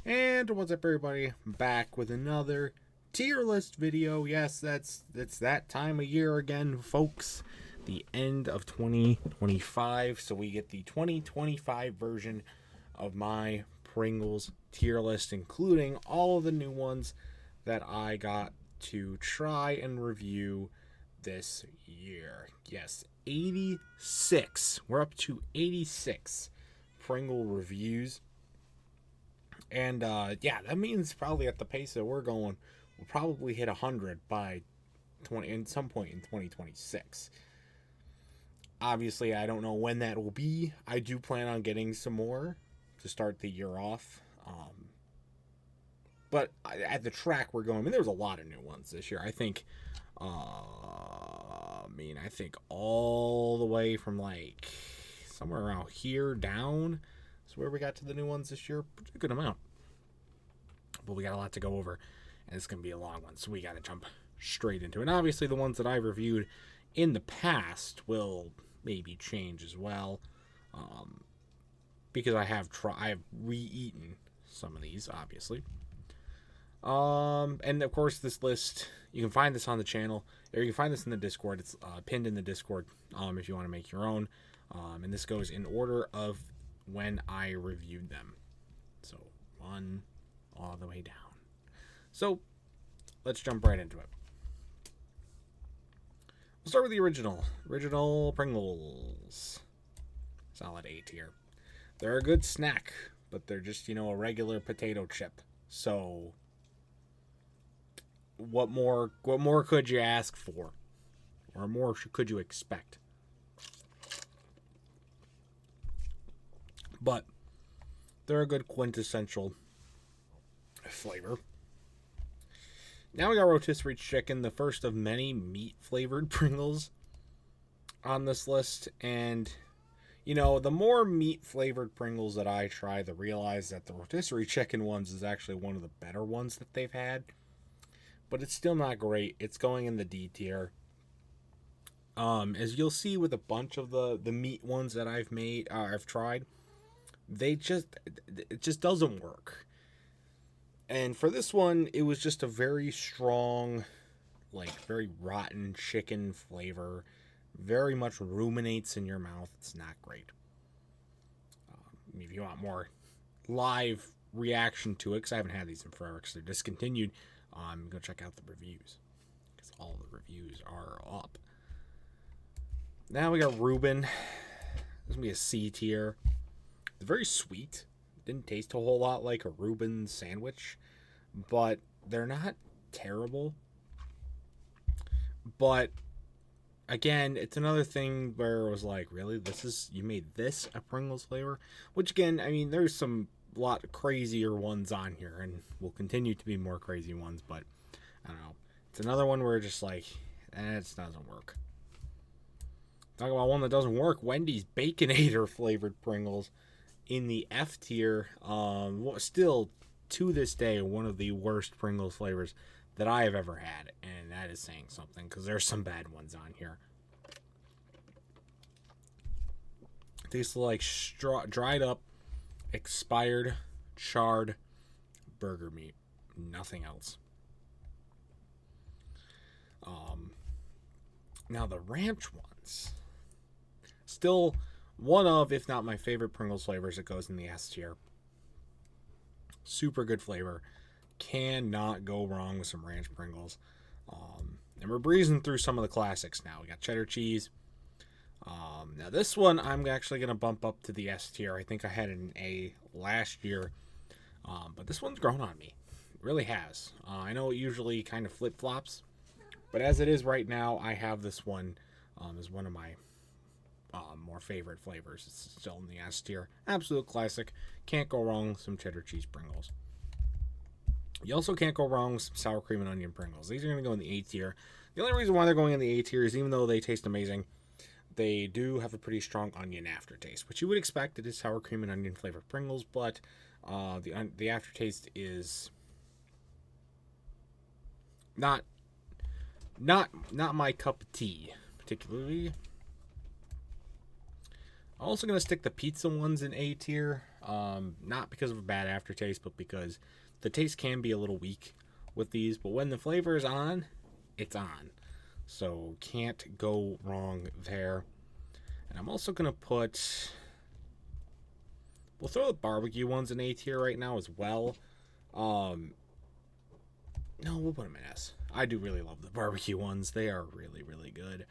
And what's up, everybody? Back with another tier list video. Yes, it's that time of year again, folks. The end of 2025, so we get the 2025 version of my Pringles tier list, including all of the new ones that I got to try and review this year. Yes, 86. We're up to 86 Pringle reviews. And yeah, that means probably at the pace that we're going, we'll probably hit 100 by 20 in some point in 2026. Obviously, I don't know when that will be. I do plan on getting some more to start the year off. But at the track we're going, I mean, there's a lot of new ones this year. I think, I think all the way from like somewhere around here down is where we got to the new ones this year. Pretty good amount. But we got a lot to go over, and it's going to be a long one, so we got to jump straight into it. And obviously, the ones that I've reviewed in the past will maybe change as well, because I have re-eaten some of these, obviously. And of course, this list, you can find this on the channel, or you can find this in the Discord. It's pinned in the Discord if you want to make your own. And this goes in order of when I reviewed them. So, 1 all the way down. So, let's jump right into it. We'll start with the original Pringles. Solid A tier. They're a good snack, but they're just, a regular potato chip. So, what more could you ask for? Or more could you expect? But they're a good quintessential flavor. Now we got rotisserie chicken, the first of many meat-flavored Pringles on this list. And, the more meat-flavored Pringles that I try, the realize that the rotisserie chicken ones is actually one of the better ones that they've had. But it's still not great. It's going in the D tier. As you'll see with a bunch of the meat ones that I've tried, it just doesn't work. And for this one, it was just a very strong, very rotten chicken flavor. Very much ruminates in your mouth. It's not great. If you want more live reaction to it, because I haven't had these in forever because they're discontinued, go check out the reviews, because all the reviews are up. Now we got Reuben. This is going to be a C tier. It's very sweet. Didn't taste a whole lot like a Reuben sandwich, but they're not terrible. But again, it's another thing where it was like, really, you made this a Pringles flavor? Which again, there's some lot crazier ones on here, and will continue to be more crazy ones, but I don't know. It's another one where it's just like, it doesn't work. Talk about one that doesn't work. Wendy's Baconator flavored Pringles in the F tier. Still to this day, one of the worst Pringles flavors that I have ever had, and that is saying something, because there's some bad ones on here. Tastes like dried up, expired, charred burger meat. Nothing else. Now the ranch ones, still one of, if not my favorite Pringles flavors that goes in the S tier. Super good flavor. Cannot go wrong with some ranch Pringles. And we're breezing through some of the classics now. We got cheddar cheese. Now this one I'm actually going to bump up to the S tier. I think I had an A last year. But this one's grown on me. It really has. I know it usually kind of flip-flops. But as it is right now, I have this one as one of my more favorite flavors. It's still in the S tier. Absolute classic. Can't go wrong with some cheddar cheese Pringles. You also can't go wrong with some sour cream and onion Pringles. These are going to go in the A tier. The only reason why they're going in the A tier is even though they taste amazing, they do have a pretty strong onion aftertaste, which you would expect. It is sour cream and onion flavored Pringles, but the aftertaste is not my cup of tea, particularly. I'm also going to stick the pizza ones in A tier. Not because of a bad aftertaste, but because the taste can be a little weak with these. But when the flavor is on, it's on. So can't go wrong there. And I'm also going to put... We'll throw the barbecue ones in A tier right now as well. No, we'll put them in S. I do really love the barbecue ones. They are really, really good.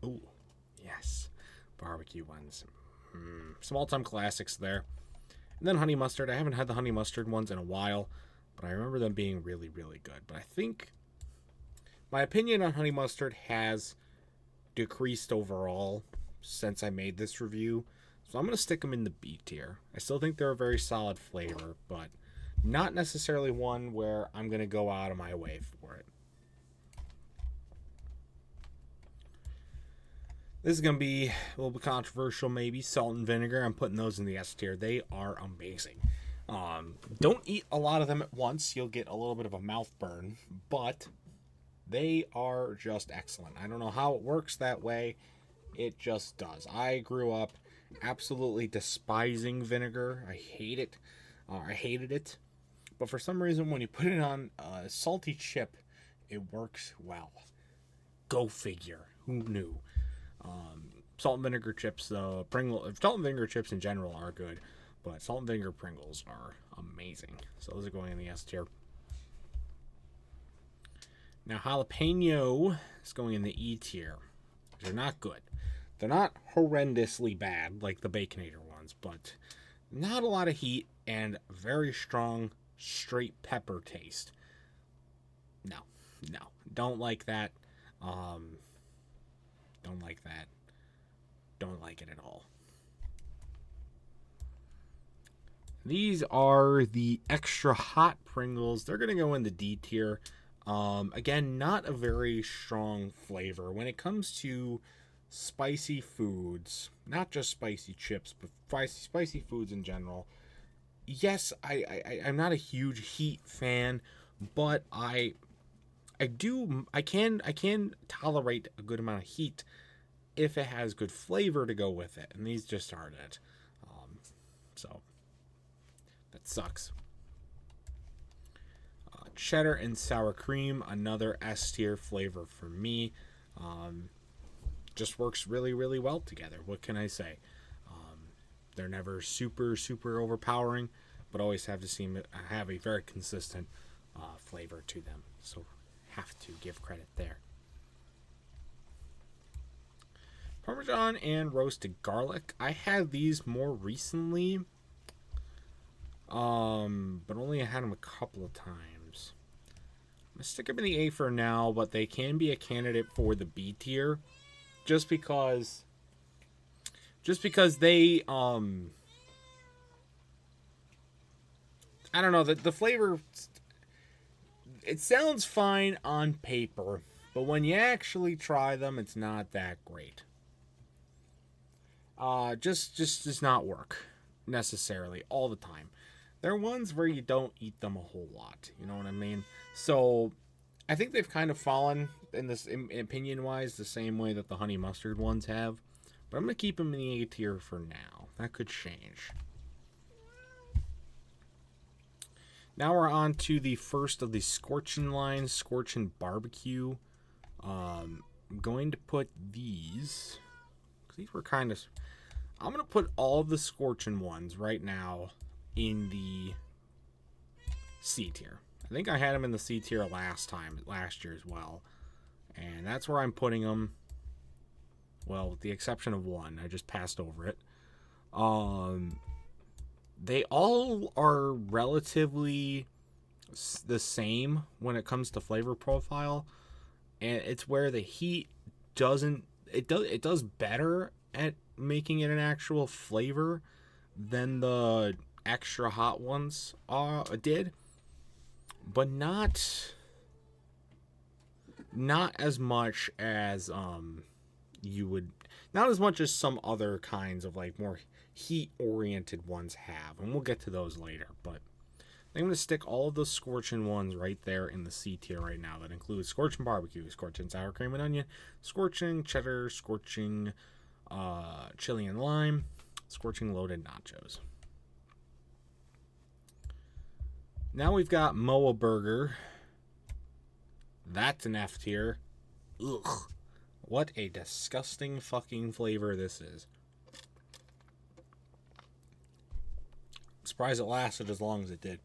Oh, yes. Barbecue ones. Some all-time classics there. And then honey mustard. I haven't had the honey mustard ones in a while, but I remember them being really, really good. But I think my opinion on honey mustard has decreased overall since I made this review. So I'm going to stick them in the B tier. I still think they're a very solid flavor, but not necessarily one where I'm going to go out of my way for it. This is going to be a little bit controversial maybe. Salt and vinegar, I'm putting those in the S tier. They are amazing. Don't eat a lot of them at once. You'll get a little bit of a mouth burn, but they are just excellent. I don't know how it works that way. It just does. I grew up absolutely despising vinegar. I hate it. I hated it. But for some reason, when you put it on a salty chip, it works well. Go figure. Who knew? Salt and vinegar chips, though, salt and vinegar chips in general are good, but salt and vinegar Pringles are amazing. So those are going in the S tier. Now jalapeno is going in the E tier. They're not good. They're not horrendously bad like the Baconator ones, but not a lot of heat and very strong straight pepper taste. No, don't like that. Don't like that. Don't like it at all. These are the extra hot Pringles. They're going to go in the D tier. Again, not a very strong flavor. When it comes to spicy foods, not just spicy chips, but spicy foods in general, yes, I'm not a huge heat fan, but I can tolerate a good amount of heat if it has good flavor to go with it, and these just aren't it. So that sucks. Cheddar and sour cream, another S tier flavor for me. Just works really, really well together. What can I say? They're never super, super overpowering, but always have a very consistent flavor to them. So have to give credit there. Parmesan and roasted garlic. I had these more recently, but only had them a couple of times. I'm gonna stick them in the A for now, but they can be a candidate for the B tier, just because they I don't know, the flavor, it sounds fine on paper, but when you actually try them, it's not that great. Just does not work necessarily all the time. There are ones where you don't eat them a whole lot. You know what I mean? So I think they've kind of fallen in this, in opinion wise, the same way that the honey mustard ones have. But I'm gonna keep them in the A tier for now. That could change. Now we're on to the first of the Scorchin' line, Scorchin' Barbecue. I'm going to put these, because these were kind of... I'm going to put all of the Scorchin' ones right now in the C tier. I think I had them in the C tier last year as well. And that's where I'm putting them. Well, with the exception of one. I just passed over it. They all are relatively the same when it comes to flavor profile, and it's where the heat it does better at making it an actual flavor than the extra hot ones did, but not as much as not as much as some other kinds of like more heat oriented ones have, and we'll get to those later. But I'm going to stick all of those scorching ones right there in the C tier right now. That includes scorching barbecue, scorching sour cream and onion, scorching cheddar, scorching chili and lime, scorching loaded nachos. Now we've got Moa Burger. That's an F tier. Ugh. What a disgusting fucking flavor this is. I'm surprised it lasted as long as it did.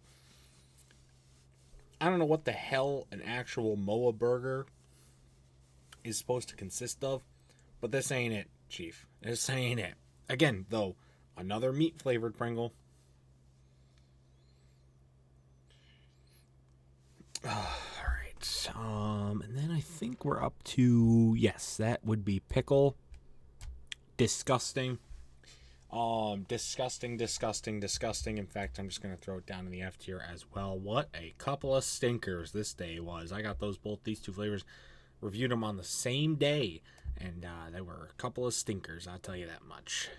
I don't know what the hell an actual Moa Burger is supposed to consist of, but this ain't it, Chief. This ain't it. Again, though, another meat-flavored Pringle. Alright. And then I think we're up to... Yes, that would be pickle. Disgusting. Disgusting. In fact, I'm just going to throw it down in the F tier as well. What a couple of stinkers this day was. I got these two flavors, reviewed them on the same day, and they were a couple of stinkers, I'll tell you that much.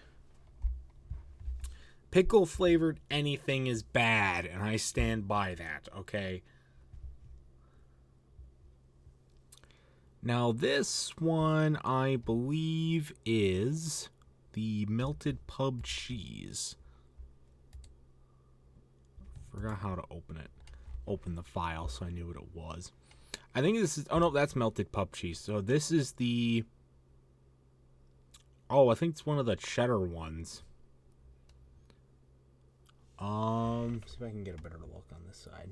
Pickle flavored anything is bad, and I stand by that, okay? Now, this one, I believe, is the melted pub cheese. Forgot how to open it. Open the file so I knew what it was. I think this is... Oh, no, that's melted pub cheese. So this is the... Oh, I think it's one of the cheddar ones. See if I can get a better look on this side.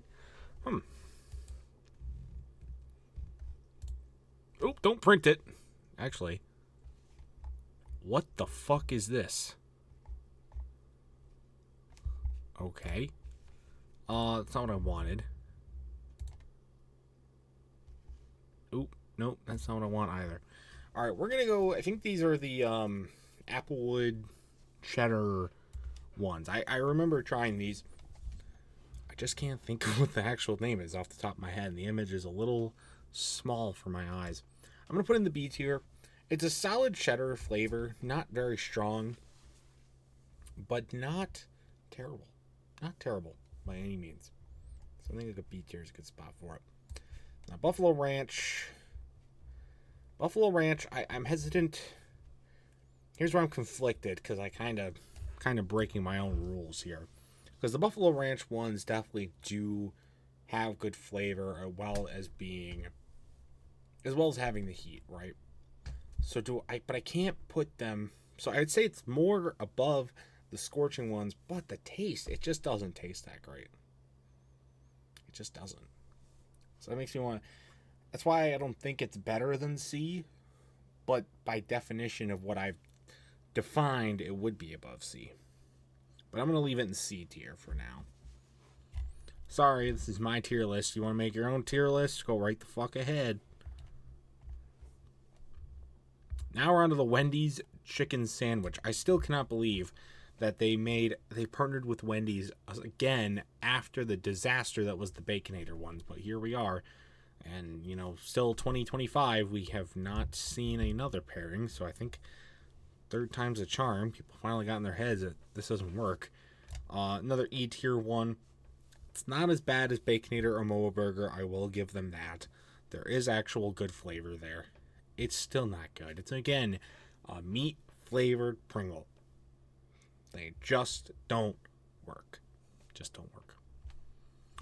Oh, don't print it. Actually. What the fuck is this? Okay. That's not what I wanted. Oop, nope, that's not what I want either. Alright, we're gonna go... I think these are the, Applewood cheddar ones. I remember trying these. I just can't think of what the actual name is off the top of my head, and the image is a little small for my eyes. I'm gonna put in the B tier. It's a solid cheddar flavor, not very strong, but not terrible. Not terrible by any means. So I think like a B tier is a good spot for it. Now, Buffalo Ranch, I'm hesitant. Here's where I'm conflicted, because I kind of breaking my own rules here. Because the Buffalo Ranch ones definitely do have good flavor, as well as having the heat, right? So but I can't put them, so I'd say it's more above the scorching ones, but the taste, it just doesn't taste that great. It just doesn't. So that makes me want, that's why I don't think it's better than C, but by definition of what I've defined, it would be above C. But I'm going to leave it in C tier for now. Sorry, this is my tier list. You want to make your own tier list? Go right the fuck ahead. Now we're on to the Wendy's chicken sandwich. I still cannot believe that they partnered with Wendy's again after the disaster that was the Baconator ones. But here we are. And, still 2025, we have not seen another pairing. So I think third time's a charm. People finally got in their heads that this doesn't work. Another E tier one. It's not as bad as Baconator or Moa Burger. I will give them that. There is actual good flavor there. It's still not good. It's, again, a meat-flavored Pringle. They just don't work. Just don't work.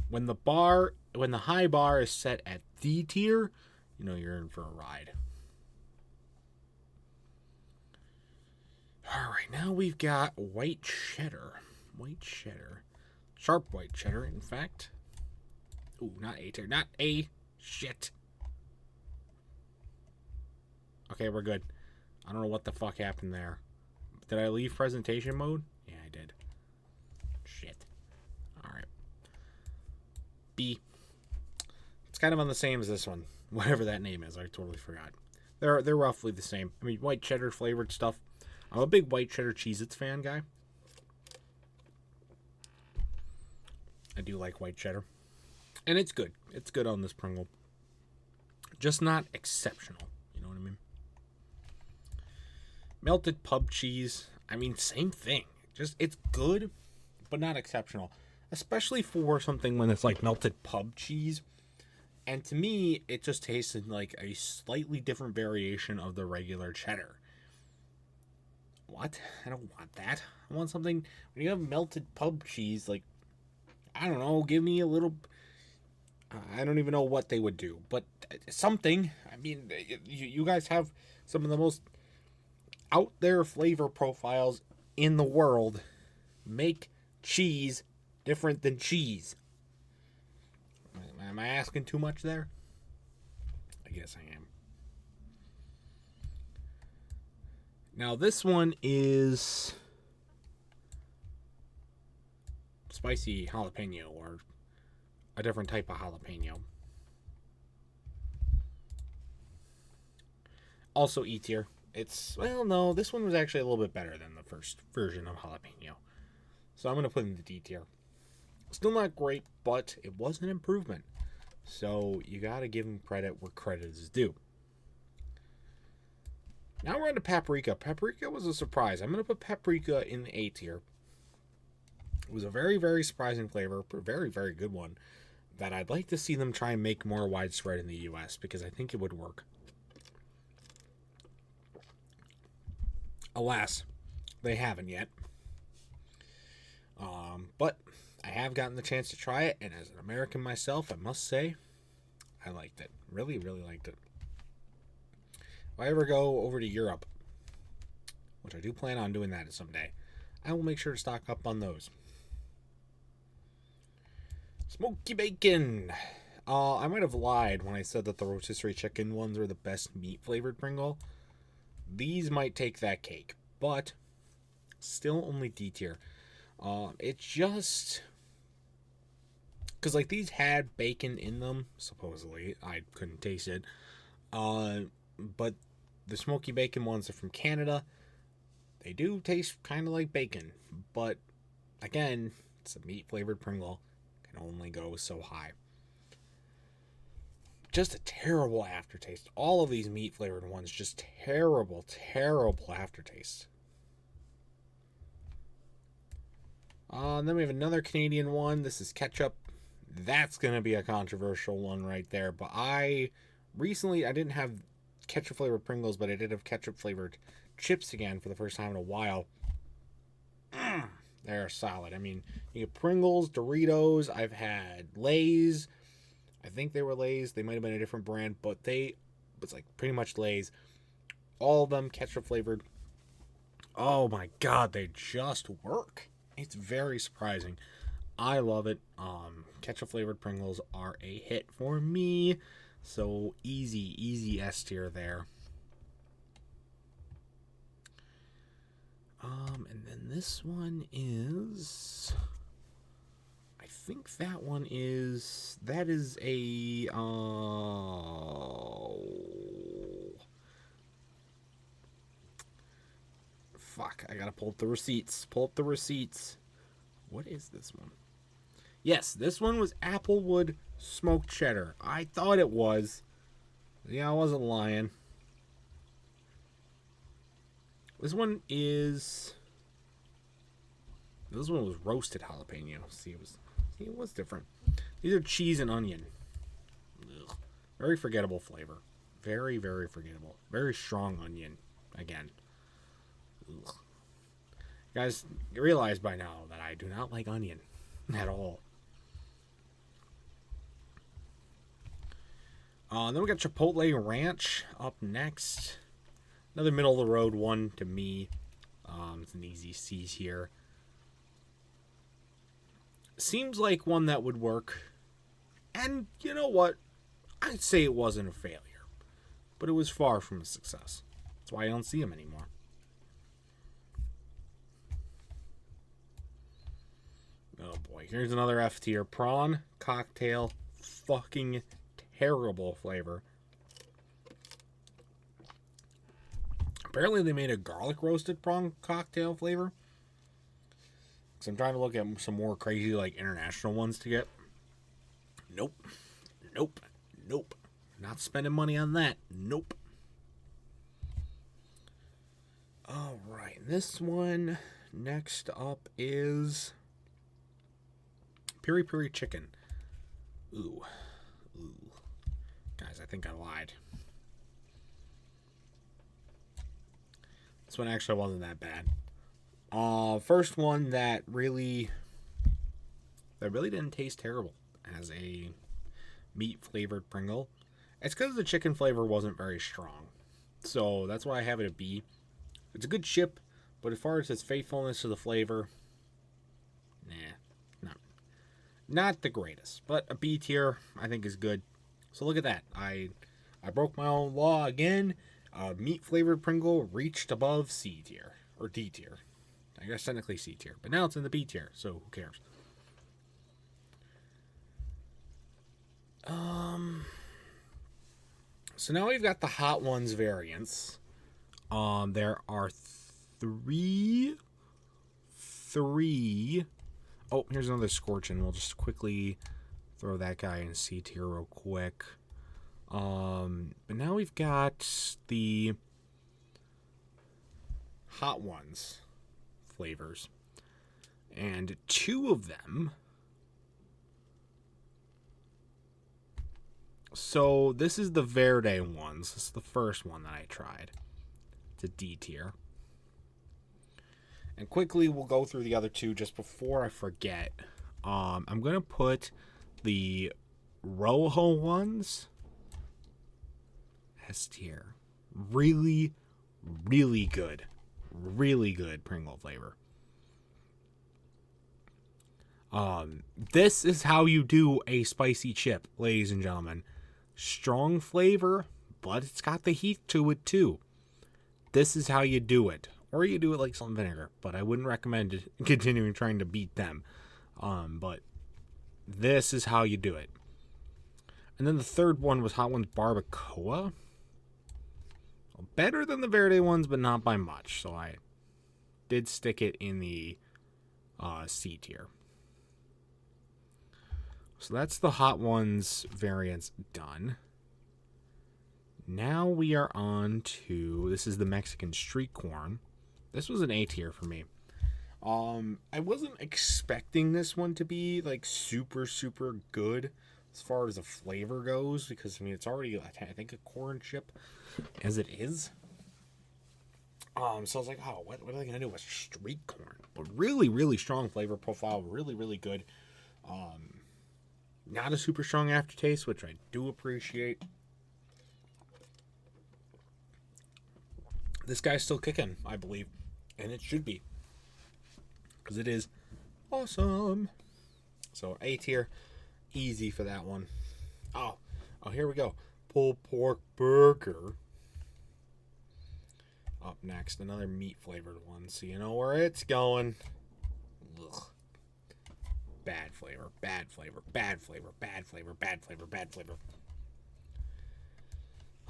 When the high bar is set at D tier, you're in for a ride. All right, now we've got white cheddar. White cheddar. Sharp white cheddar, in fact. Ooh, not A tier. Not A. Shit. Okay, we're good. I don't know what the fuck happened there. Did I leave presentation mode? Yeah, I did. Shit. Alright. B. It's kind of on the same as this one. Whatever that name is. I totally forgot. They're roughly the same. I mean, white cheddar flavored stuff. I'm a big white cheddar Cheez-Its fan guy. I do like white cheddar. And it's good. It's good on this Pringle. Just not exceptional. You know what I mean? Melted pub cheese. I mean, same thing. Just, it's good, but not exceptional. especially for something when it's like melted pub cheese. And to me, it just tasted like a slightly different variation of the regular cheddar. What? I don't want that. I want something. When you have melted pub cheese, like, I don't know, give me a little. I don't even know what they would do, but something. I mean, you guys have some of the most out there flavor profiles in the world. Make cheese different than cheese. Am I asking too much there? I guess I am. Now, this one is spicy jalapeno, or a different type of jalapeno. Also E tier. It's, well, no, this one was actually a little bit better than the first version of jalapeno. So I'm going to put in the D tier. Still not great, but it was an improvement. So you got to give him credit where credit is due. Now we're on to paprika. Paprika was a surprise. I'm going to put paprika in the A tier. It was a very, very surprising flavor. A very, very good one. That I'd like to see them try and make more widespread in the US, because I think it would work. Alas, they haven't yet. But I have gotten the chance to try it, and as an American myself, I must say, I liked it. Really, really liked it. If I ever go over to Europe, which I do plan on doing that someday, I will make sure to stock up on those. Smoky bacon. I might have lied when I said that the rotisserie chicken ones are the best meat flavored Pringle. These might take that cake, but still only D tier. It just, because like these had bacon in them, supposedly. I couldn't taste it. But the smoky bacon ones are from Canada. They do taste kind of like bacon, but again, it's a meat flavored Pringle. Can only go so high. Just a terrible aftertaste. All of these meat flavored ones, just terrible, terrible aftertaste. Then we have another Canadian one. This is ketchup. That's going to be a controversial one right there. But I didn't have ketchup flavored Pringles, but I did have ketchup flavored chips again for the first time in a while. They're solid. I mean, you get Pringles, Doritos. I've had Lay's. I think they were Lay's. They might have been a different brand, but it's like pretty much Lay's. All of them ketchup flavored. Oh my God, they just work. It's very surprising. I love it. Ketchup flavored Pringles are a hit for me. So easy S tier there. And then this one is, I think that is a, fuck, I gotta pull up the receipts. What is this one? Yes, this one was Applewood smoked cheddar. I thought it was. Yeah, I wasn't lying. This one was roasted jalapeno. See, it was different. These are cheese and onion. Ugh. Very forgettable flavor. Very, very forgettable. Very strong onion. Again. Ugh. You guys realize by now that I do not like onion at all. Then we got Chipotle Ranch up next. Another middle of the road one to me. It's an easy C here. Seems like one that would work. And you know what? I'd say it wasn't a failure. But it was far from a success. That's why I don't see them anymore. Oh boy, here's another F tier. Prawn cocktail. Fucking terrible flavor. Apparently they made a garlic roasted prawn cocktail flavor. So I'm trying to look at some more crazy like international ones to get. Nope. Not spending money on that. Nope. Alright, this one next up is Piri Piri chicken. Ooh. Guys, I think I lied. This one actually wasn't that bad. First one that really didn't taste terrible as a meat flavored Pringle. It's because the chicken flavor wasn't very strong. So that's why I have it a B. It's a good chip, but as far as its faithfulness to the flavor, not the greatest. But a B tier, I think, is good. So look at that. I broke my own law again. Meat flavored Pringle reached above C tier or D tier. I guess technically C tier, but now it's in the B tier, so who cares? So now we've got the Hot Ones variants. There are three. Oh, here's another Scorchin. We'll just quickly throw that guy in C tier real quick. But now we've got the Hot Ones flavors. And two of them. So this is the Verde ones. This is the first one that I tried. It's a D tier. And quickly we'll go through the other two just before I forget. I'm going to put the Rojo ones S tier. Really, really good. Really good Pringle flavor. This is how you do a spicy chip, ladies and gentlemen. Strong flavor, but it's got the heat to it too. This is how you do it. Or you do it like salt and vinegar, but I wouldn't recommend continuing trying to beat them. But this is how you do it. And then the third one was Hot Ones Barbacoa. Better than the Verde ones, but not by much. So I did stick it in the C tier. So that's the Hot Ones variants done. Now we are on to, this is the Mexican street corn. This was an A tier for me. I wasn't expecting this one to be like super, super good as far as the flavor goes, because I mean it's already, I think, a corn chip as it is. So I was like, oh, what are they gonna do with street corn? But really, really strong flavor profile, really, really good. Not a super strong aftertaste, which I do appreciate. This guy's still kicking, I believe, and it should be, because it is awesome. So A tier, easy for that one. Oh, here we go. Pulled pork burger. Up next, another meat flavored one. So you know where it's going. Ugh. Bad flavor, bad flavor, bad flavor, bad flavor, bad flavor, bad flavor.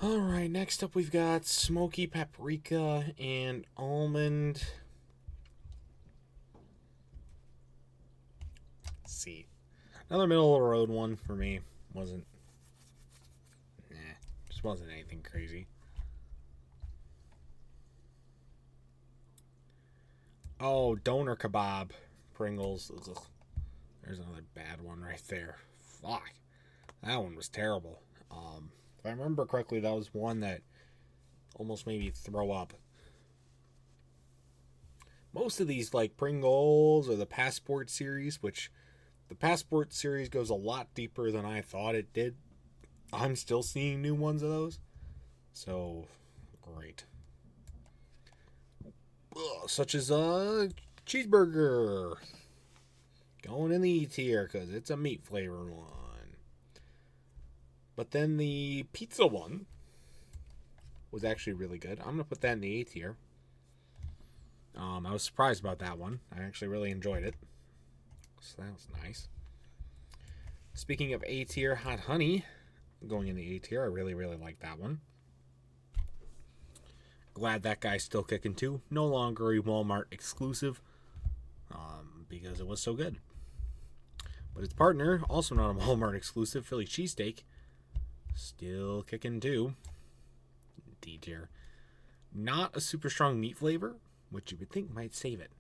Alright, next up we've got smoky paprika and almond. Let's see. Another middle of the road one for me. Just wasn't anything crazy. Oh, doner kebab. Pringles. Ugh. There's another bad one right there. Fuck. That one was terrible. If I remember correctly, that was one that almost made me throw up. Most of these, like Pringles or the Passport series, which the Passport series goes a lot deeper than I thought it did. I'm still seeing new ones of those. So, great. Ugh, such as a cheeseburger. Going in the E tier because it's a meat flavor one. But then the pizza one was actually really good. I'm going to put that in the A tier. I was surprised about that one. I actually really enjoyed it. So that was nice. Speaking of A tier, Hot Honey going in the A tier. I really, really like that one. Glad that guy's still kicking too. No longer a Walmart exclusive because it was so good. But its partner, also not a Walmart exclusive, Philly cheesesteak, still kicking too. D tier. Not a super strong meat flavor, which you would think might save it.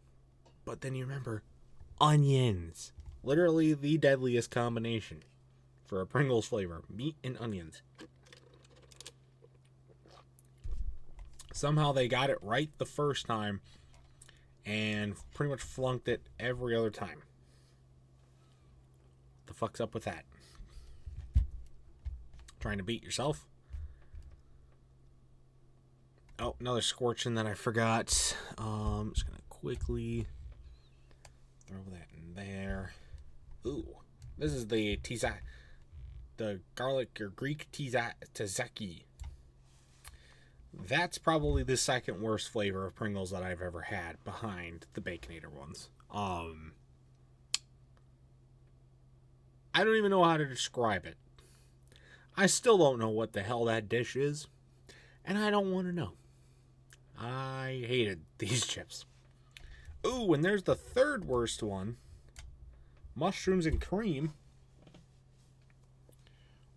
But then you remember, onions. Literally the deadliest combination for a Pringles flavor. Meat and onions. Somehow they got it right the first time and pretty much flunked it every other time. The fuck's up with that? Trying to beat yourself? Oh, another scorching that I forgot. I'm just going to quickly throw that in there. Ooh, this is the garlic or Greek tzatziki. That's probably the second worst flavor of Pringles that I've ever had, behind the Baconator ones. I don't even know how to describe it. I still don't know what the hell that dish is, and I don't want to know. I hated these chips. Ooh, and there's the third worst one. Mushrooms and cream.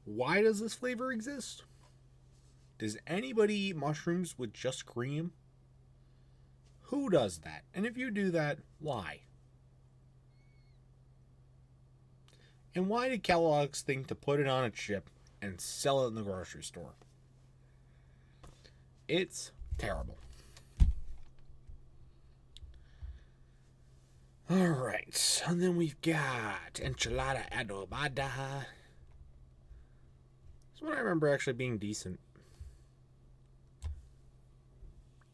Why does this flavor exist? Does anybody eat mushrooms with just cream? Who does that? And if you do that, why? And why did Kellogg's think to put it on a chip and sell it in the grocery store? It's terrible. Alright, and then we've got enchilada adobada. This one I remember actually being decent.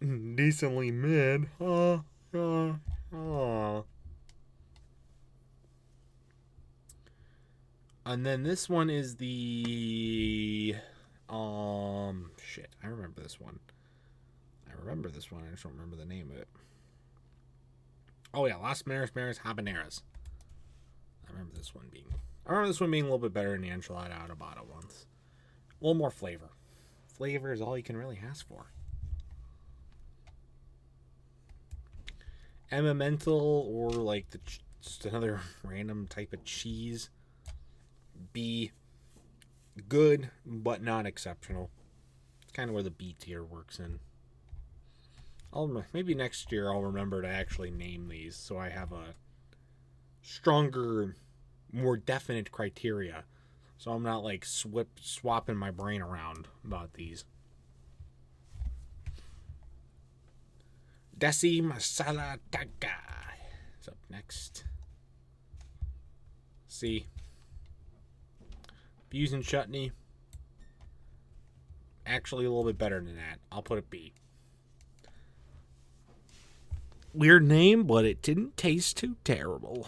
Decently mid. And then this one is the shit. I remember this one. I just don't remember the name of it. Oh yeah, Las Maris Habaneras. I remember this one being a little bit better than the enchilada adobada ones. A little more flavor. Flavor is all you can really ask for. Emmental, or like just another random type of cheese. B. Good, but not exceptional. It's kind of where the B tier works in. Maybe next year I'll remember to actually name these, so I have a stronger, more definite criteria. So I'm not like swapping my brain around about these. Desi Masala Daga is up next. C. Fusion chutney. Actually a little bit better than that. I'll put it B. Weird name, but it didn't taste too terrible.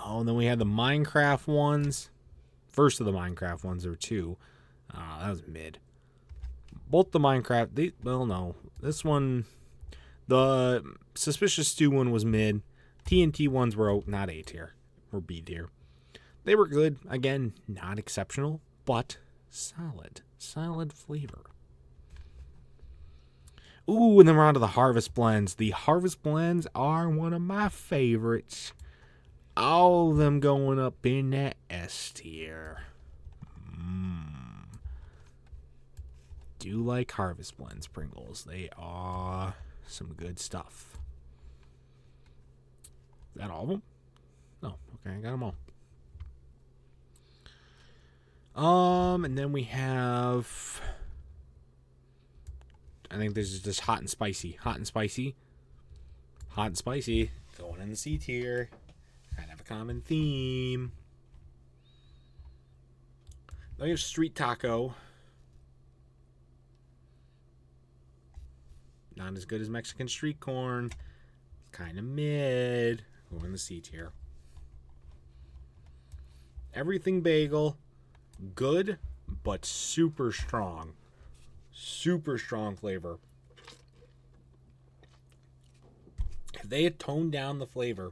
Oh, and then we had the Minecraft ones. First of the Minecraft ones, there were two. That was mid. Both the Minecraft, this one, the Suspicious Stew one was mid. TNT ones were not A tier, or B tier. They were good. Again, not exceptional, but solid. Solid flavor. Ooh, and then we're on to the Harvest Blends. The Harvest Blends are one of my favorites. All of them going up in that S tier. Do like Harvest Blends Pringles. They are some good stuff. Is that all of them? No. Okay, I got them all. And then we have, I think this is just hot and spicy. Hot and spicy. Hot and spicy. Going in the C tier. Kind of a common theme. Then we have street taco. Not as good as Mexican street corn. Kind of mid. Going in the C tier. Everything bagel. Good, but super strong. Super strong flavor. If they had toned down the flavor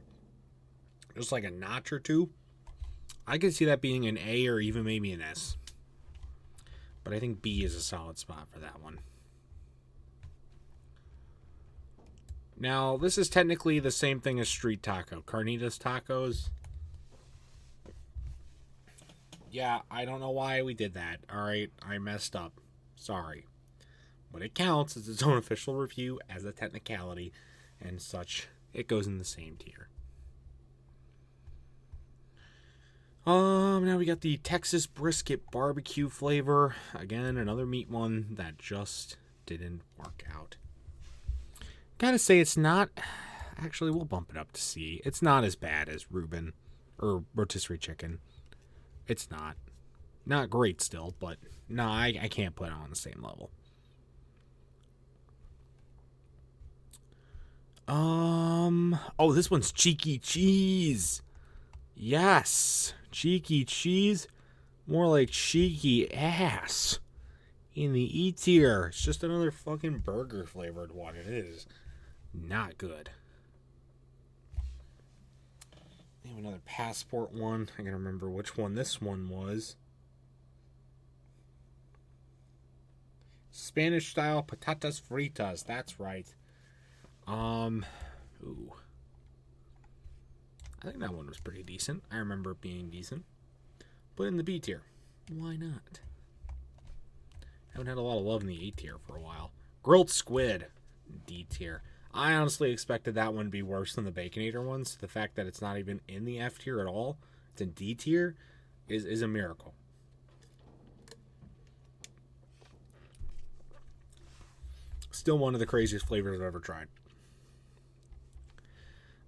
just like a notch or two, I could see that being an A or even maybe an S. But I think B is a solid spot for that one. Now, this is technically the same thing as street taco. Carnitas tacos. Yeah, I don't know why we did that. Alright, I messed up. Sorry. But it counts as its own official review as a technicality, and such. It goes in the same tier. Now we got the Texas brisket barbecue flavor. Again, another meat one that just didn't work out. Gotta say, it's not. Actually, we'll bump it up to C. It's not as bad as Reuben or rotisserie chicken. It's not. Not great still, but no, I can't put it on the same level. Oh, this one's cheeky cheese. Yes, cheeky cheese. More like cheeky ass. In the E tier. It's just another fucking burger flavored one. It is not good. We have another passport one. I gotta remember which one this one was. Spanish style patatas fritas. That's right. Ooh. I think that one was pretty decent. I remember it being decent. Put in the B tier. Why not? Haven't had a lot of love in the A tier for a while. Grilled squid. D tier. I honestly expected that one to be worse than the Baconator ones. The fact that it's not even in the F tier at all, it's in D tier, is a miracle. Still one of the craziest flavors I've ever tried.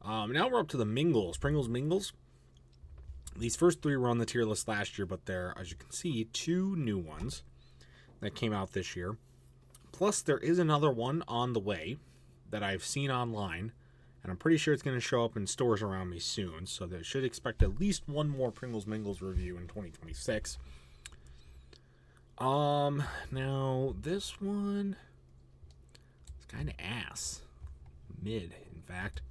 Now we're up to the Mingles. Pringles Mingles. These first three were on the tier list last year, but there, as you can see, 2 new ones that came out this year. Plus, there is another one on the way that I've seen online, and I'm pretty sure it's going to show up in stores around me soon, so they should expect at least one more Pringles Mingles review in 2026. Now, this one is kind of ass. Mid, in fact.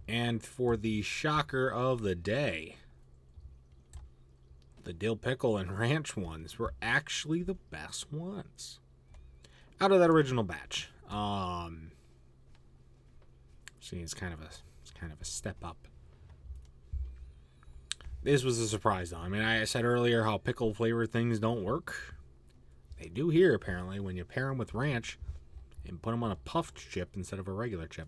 And for the shocker of the day, the dill pickle and ranch ones were actually the best ones out of that original batch. See, it's kind of a step up. This was a surprise, though. I mean, I said earlier how pickle flavored things don't work. They do here, apparently, when you pair them with ranch and put them on a puffed chip instead of a regular chip.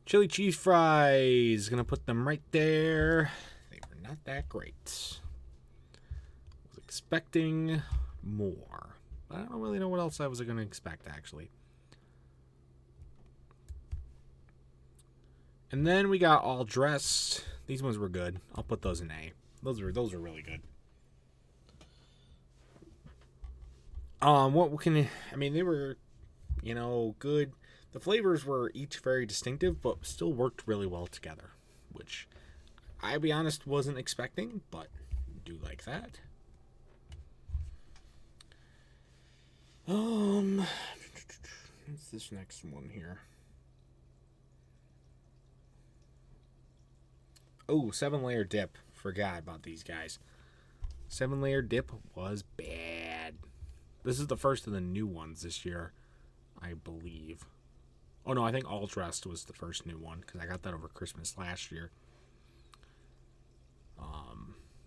Chili cheese fries. Gonna put them right there. They were not that great. Was expecting more. I don't really know what else I was gonna expect, actually. And then we got all dressed. These ones were good. I'll put those in A. Those were really good. They were, good. The flavors were each very distinctive, but still worked really well together, which, I'll be honest, wasn't expecting, but do like that. What's this next one here? Oh, 7-layer dip. Forgot about these guys. 7-layer dip was bad. This is the first of the new ones this year, I believe. Oh, no, I think All Dressed was the first new one, because I got that over Christmas last year.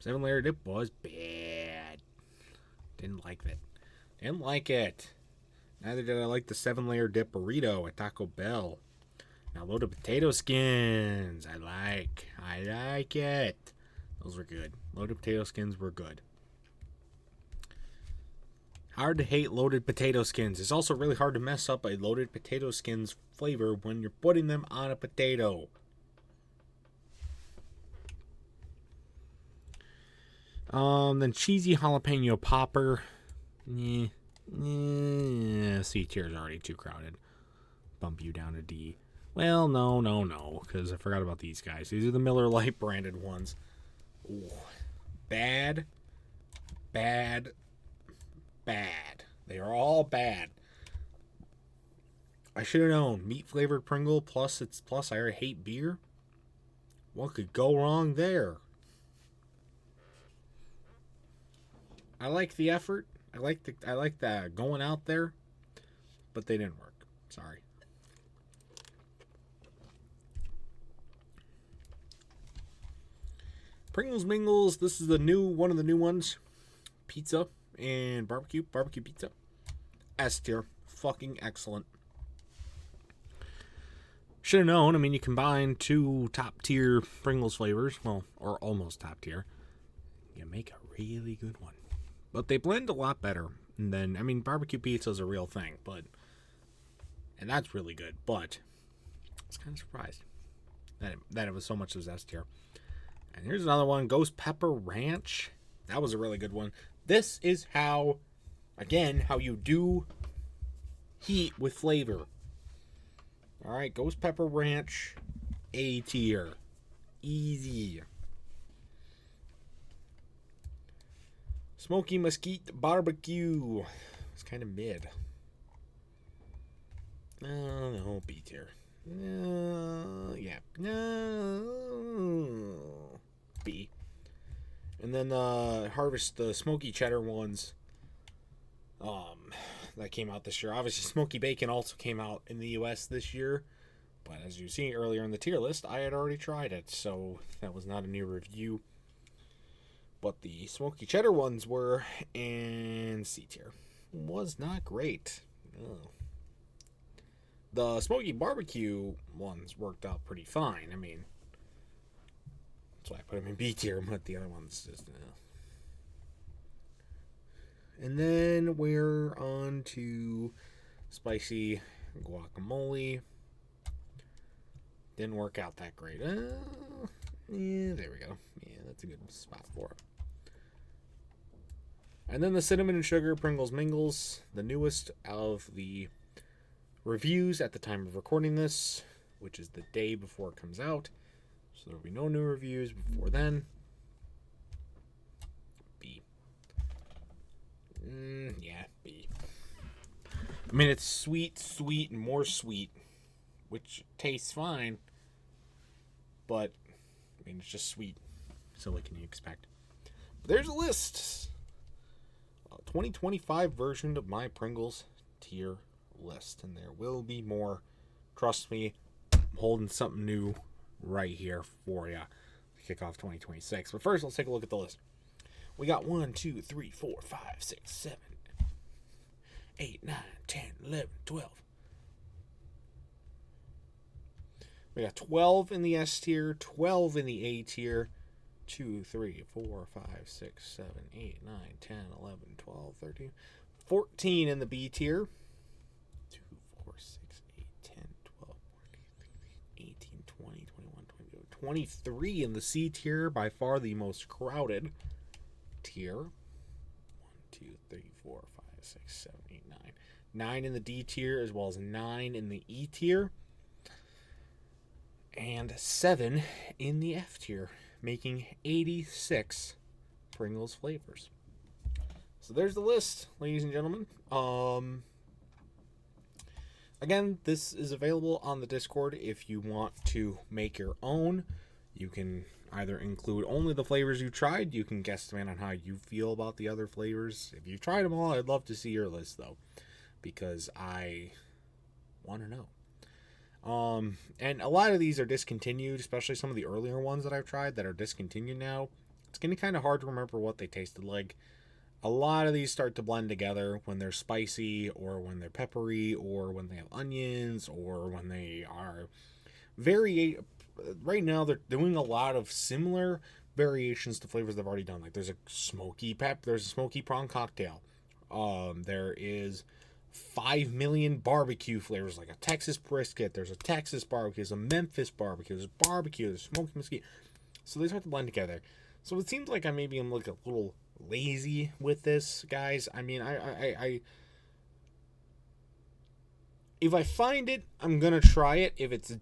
7-layer dip was bad. Didn't like it. Neither did I like the 7-layer dip burrito at Taco Bell. Now, loaded potato skins. I like it. Those were good. Loaded potato skins were good. Hard to hate loaded potato skins. It's also really hard to mess up a loaded potato skins flavor when you're putting them on a potato. Then cheesy jalapeno popper. C tier is already too crowded. Bump you down to D. Well, no, because I forgot about these guys. These are the Miller Lite branded ones. Ooh. Bad. They are all bad. I should have known. Meat flavored Pringle plus I already hate beer. What could go wrong there? I like the effort. I like the going out there, but they didn't work. Sorry. Pringles Mingles. This is one of the new ones. Pizza and barbecue pizza. S tier. Fucking excellent. should have known. I mean, you combine two top tier Pringles flavors, well, or almost top tier, you make a really good one. But they blend a lot better. And then, I mean, barbecue pizza is a real thing, and that's really good. But I was kind of surprised that it was so much of S tier. And here's another one, Ghost Pepper Ranch. That was a really good one. This is how you do heat with flavor. All right, Ghost Pepper Ranch, A tier. Easy. Smoky Mesquite Barbecue. It's kind of mid. No, B tier. Yeah. No. B. And then Harvest the Smoky Cheddar ones. That came out this year. Obviously, Smoky Bacon also came out in the U.S. this year. But as you see earlier in the tier list, I had already tried it. So that was not a new review. But the Smoky Cheddar ones were in C tier. Was not great. Oh. The Smoky Barbecue ones worked out pretty fine. I mean, that's why I put them in B tier, but the other ones just... And then we're on to spicy guacamole. Didn't work out that great. Yeah, there we go. Yeah, that's a good spot for it. And then the cinnamon and sugar Pringles Mingles, the newest of the reviews at the time of recording this, which is the day before it comes out. So there will be no new reviews before then. B. Yeah, B. I mean, it's sweet, and more sweet, which tastes fine, but, I mean, it's just sweet, so what can you expect? But there's a list. A 2025 version of my Pringles tier list, and there will be more. Trust me, I'm holding something new right here for you to kick off 2026. But first, let's take a look at the list. We got 1, 2, 3, 4, 5, 6, 7, 8, 9, 10, 11, 12. We got 12 in the S tier, 12 in the A tier, 2, 3, 4, 5, 6, 7, 8, 9, 10, 11, 12, 13, 14 in the B tier, 2, 4, 6, 8, 10, 12, 14, 18, 20, 21, 22, 23 in the C tier, by far the most crowded tier. 1, 2, 3, 4, 5, 6, 7, 8, 9. 9 in the D tier, as well as 9 in the E tier. And 7 in the F tier, making 86 Pringles flavors. So there's the list, ladies and gentlemen. Again, this is available on the Discord if you want to make your own. You can either include only the flavors you tried. You can guesstimate on how you feel about the other flavors. If you've tried them all, I'd love to see your list, though, because I want to know. And a lot of these are discontinued, especially some of the earlier ones that I've tried that are discontinued now. It's getting kind of hard to remember what they tasted like. A lot of these start to blend together when they're spicy, or when they're peppery, or when they have onions, or when they are right now they're doing a lot of similar variations to flavors they've already done. Like there's a smoky prawn cocktail. There is 5 million barbecue flavors, like a Texas brisket. There's a Texas barbecue. There's a Memphis barbecue. There's barbecue. There's smoky mesquite. So they start to blend together. So it seems like I'm like a little lazy with this, guys. I mean, I if I find it, I'm gonna try it. If it's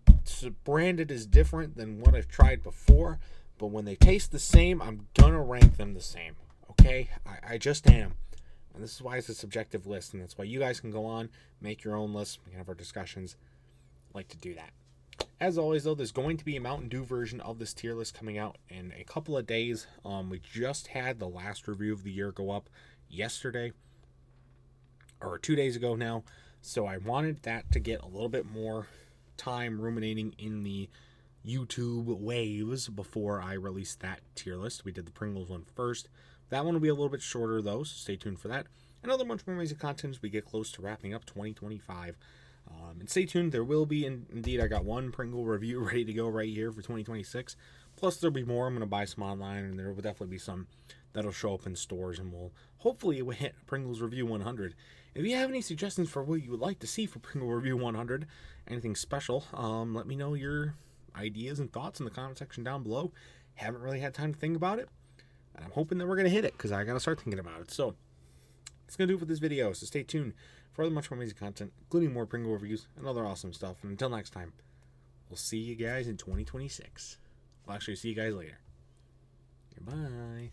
branded as different than what I've tried before, but when they taste the same, I'm gonna rank them the same. Okay, I just am. And this is why it's a subjective list, and that's why you guys can go on, make your own list. We can have our discussions. Like to do that. As always, though, there's going to be a Mountain Dew version of this tier list coming out in a couple of days. We just had the last review of the year go up yesterday, or 2 days ago now. So I wanted that to get a little bit more time ruminating in the YouTube waves before I released that tier list. We did the Pringles one first. That one will be a little bit shorter, though, so stay tuned for that. And other much more amazing content as we get close to wrapping up 2025. And stay tuned. There will be, indeed, I got one Pringle review ready to go right here for 2026. Plus, there'll be more. I'm going to buy some online, and there will definitely be some that'll show up in stores, and we'll hopefully hit Pringles Review 100. If you have any suggestions for what you would like to see for Pringle Review 100, anything special, let me know your ideas and thoughts in the comment section down below. Haven't really had time to think about it, and I'm hoping that we're going to hit it, because I got to start thinking about it. So, that's going to do it for this video, so stay tuned for much more amazing content, including more Pringle reviews and other awesome stuff. And until next time, we'll see you guys in 2026. Well, actually, see you guys later. Goodbye.